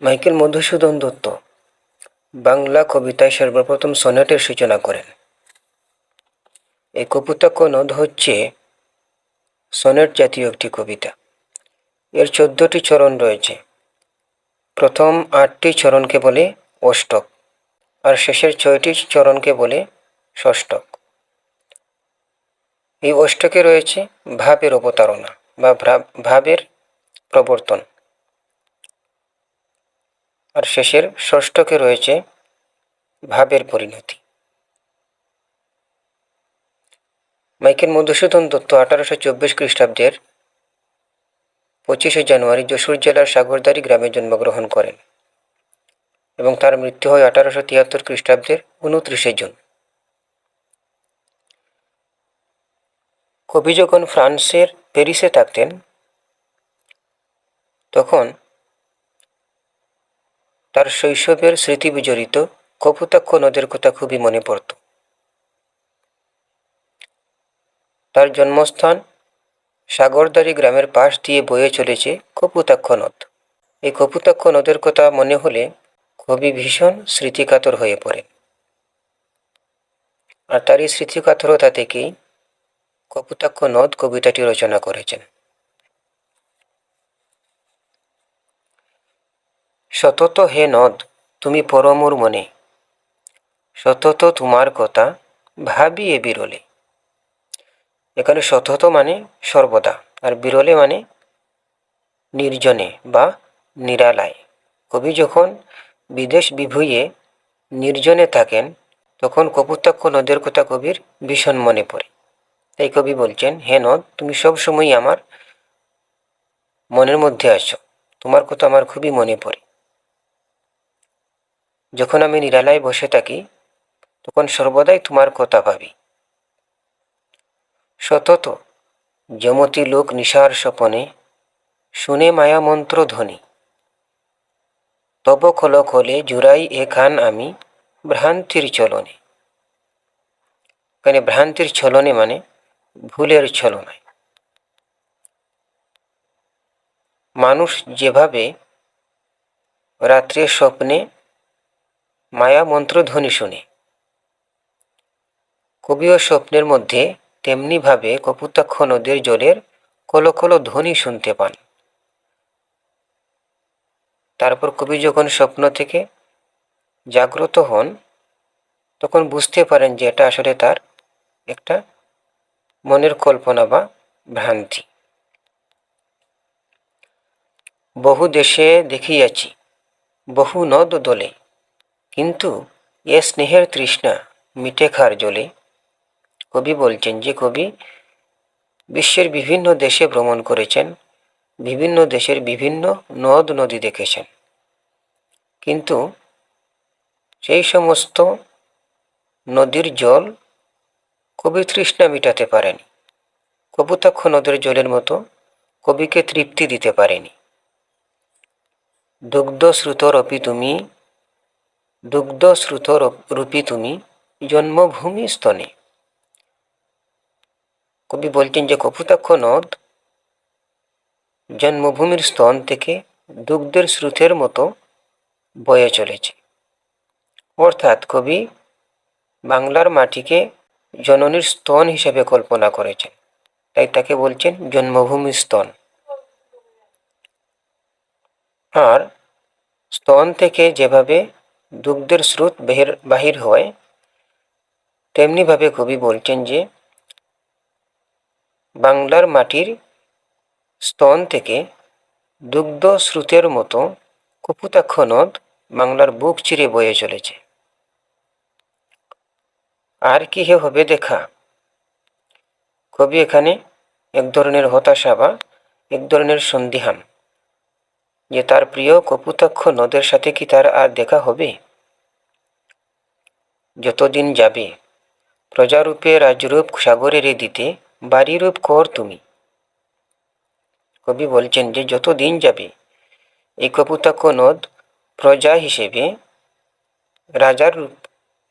Michael Madhusudan Dutta Bangla কবিতায় সর্বপ্রথম সনেটের সূচনা করেন। এই কপোতাক্ষ নদ হচ্ছে সনেট জাতীয় একটি কবিতা। এর 14টি চরণ রয়েছে। প্রথম 8টি চরণকে বলে অষ্টক, আর শেষের 6টি চরণকে বলে ষষ্ঠক। এই অষ্টকে রয়েছে ভাবের অবতারণা বা ভাবের প্রবর্তন, আর শেষের ষষ্ঠকে রয়েছে ভাবের পরিণতি। মাইকেল মধুসূদন দত্ত 1824 খ্রিস্টাব্দের 25শে জানুয়ারি যশোর জেলার সাগরদাড়ি গ্রামে জন্মগ্রহণ করেন এবং তার মৃত্যু হয় 1873 খ্রিস্টাব্দের 29শে জুন। কবি যখন ফ্রান্সের প্যারিসে থাকতেন তখন তার শৈশবের স্মৃতি বিজড়িত কপোতাক্ষ নদের কথা খুবই মনে পড়ত। তার জন্মস্থান সাগরদাড়ি গ্রামের পাশ দিয়ে বয়ে চলেছে কপোতাক্ষ নদ। এই কপোতাক্ষ নদের কথা মনে হলে কবি ভীষণ স্মৃতিকাতর হয়ে পড়েন, আর তার এই স্মৃতিকাতরতা থেকেই কপোতাক্ষ নদ কবিতাটি রচনা করেছেন। সতত হে নদ তুমি পরমোর মনে, সতত তোমার কথা ভাবি এ বিরলে। এখানে সতত মানে সর্বদা, আর বিরলে মানে নির্জনে বা নিরালায়। কবি যখন বিদেশ বিভুঁইয়ে নির্জনে থাকেন তখন কপোতাক্ষ নদের কথা কবির ভীষণ মনে পড়ে। তাই কবি বলছেন, হে নদ তুমি সবসময় আমার মনের মধ্যে আছো, তোমার কথা আমার খুবই মনে পড়ে। যখন আমি নিরালায় বসে থাকি তখন সর্বদাই তোমার কথা ভাবি। সতত যমতি লোক নিশার স্বপনে, শুনে মায়া মন্ত্র ধ্বনি, তব খল খলে জুড়াই এখান আমি ভ্রান্তির চলনে। এখানে ভ্রান্তির ছলনে মানে ভুলের ছলনায়। মানুষ যেভাবে রাত্রে স্বপ্নে মায়া মন্ত্রধ্বনি শুনে, কবিও স্বপ্নের মধ্যে তেমনিভাবে কপোতাক্ষ নদের জলের কলকল ধ্বনি শুনতে পান। তারপর কবি যখন স্বপ্ন থেকে জাগ্রত হন তখন বুঝতে পারেন যে এটা আসলে তার একটা মনের কল্পনা বা ভ্রান্তি। বহু দেশে দেখিয়াছি বহু নদ দোলে, কিন্তু এ স্নেহের তৃষ্ণা মিটে খার জলে। কবি বলছেন যে কবি বিশ্বের বিভিন্ন দেশে ভ্রমণ করেছেন, বিভিন্ন দেশের বিভিন্ন নদ নদী দেখেছেন, কিন্তু সেই সমস্ত নদীর জল কবি তৃষ্ণা মিটাতে পারেনি। কপোতাক্ষ নদের জলের মতো কবিকে তৃপ্তি দিতে পারেনি। দুগ্ধ শ্রুতরপি তুমি, দুগ্ধ শ্রুত রূপী তুমি জন্মভূমি স্তনে। কবি বলছেন যে কপোতাক্ষ নদ জন্মভূমির স্তন থেকে দুগ্ধের স্রোতের মতো বয়ে চলেছে। অর্থাৎ কবি বাংলার মাটিকে জননীর স্তন হিসেবে কল্পনা করেছেন, তাই তাকে বলছেন জন্মভূমি স্তন। আর স্তন থেকে যেভাবে দুগ্ধের স্রোত বাহির হয়, তেমনিভাবে কবি বলছেন যে বাংলার মাটির স্তন থেকে দুগ্ধ স্রোতের মতো কপোতাক্ষ নদ বাংলার বুক চিরে বয়ে চলেছে। আর কি হে হবে দেখা। কবি এখানে এক ধরনের হতাশা বা এক ধরনের সন্দিহান যে তার প্রিয় কপোতাক্ষ নদের সাথে কি তার আর দেখা হবে। যতদিন যাবে প্রজারূপে রাজরূপ সাগরের দিতে বাড়িরূপ কর তুমি। কবি বলছেন যে যত দিন যাবে এই কপোতাক্ষ নদ প্রজা হিসেবে রাজার রূপ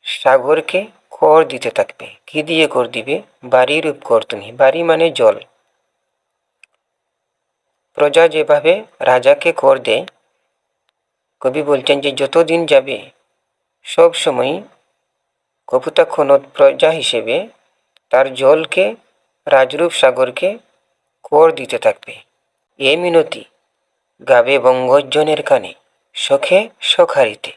সাগরকে কর দিতে থাকবে। কি দিয়ে কর দিবে? বাড়িরূপ কর তুমি। বাড়ি মানে জল। প্রজা যেভাবে রাজাকে কর দেয়, কবি বলছেন যে যতদিন যাবে সব সময় কপোতাক্ষ নদ প্রজা হিসেবে তার জলকে রাজরূপ সাগরকে কর দিতে থাকবে। এ মিনতি গাবে বঙ্গজনের কানে সখে সখারিতে।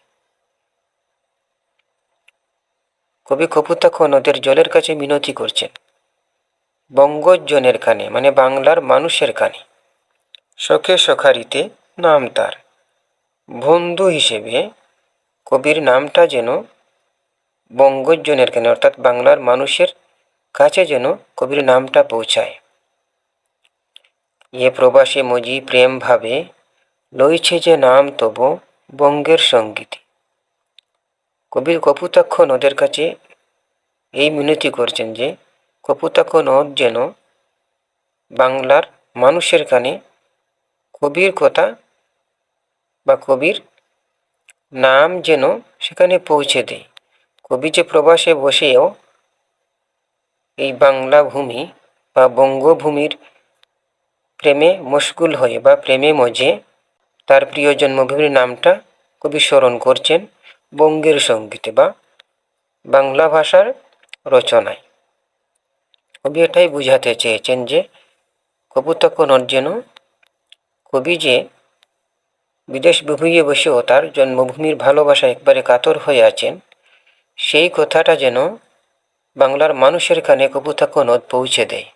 কবি কপোতাক্ষ নদের জলের কাছে মিনতি করছেন বঙ্গজনের কানে, মানে বাংলার মানুষের কানে। সখে সখারিতে নাম তার। বন্ধু হিসেবে কবির নামটা যেন বঙ্গজনের কানে অর্থাৎ বাংলার মানুষের কাছে যেন কবির নামটা পৌঁছায়। এ প্রবাসে মজি প্রেম ভাবে লইছে যে নাম তব বঙ্গের সঙ্গীতে। কবির কপোতাক্ষ নদের কাছে এই মিনতি করছেন যে কপোতাক্ষ নদ যেন বাংলার মানুষের কানে কবির কথা বা কবির নাম যেন সেখানে পৌঁছে দেয়। কবি যে প্রবাসে বসেও এই বাংলা ভূমি বা বঙ্গভূমির প্রেমে মশগুল হয়ে বা প্রেমে মজে তার প্রিয় জন্মভূমির নামটা কবি স্মরণ করছেন বঙ্গের সঙ্গীতে বা বাংলা ভাষার রচনায়। কবি এটাই বুঝাতে চেয়েছেন যে কপোতাক্ষ নদ যেন কবি যে বিদেশ ভুঁইয়ে বসেও তার জন্মভূমির ভালোবাসা একবারে কাতর হয়ে আছেন, সেই কথাটা যেন বাংলার মানুষের কানে কপোতাক্ষ নদ পৌঁছে দেয়।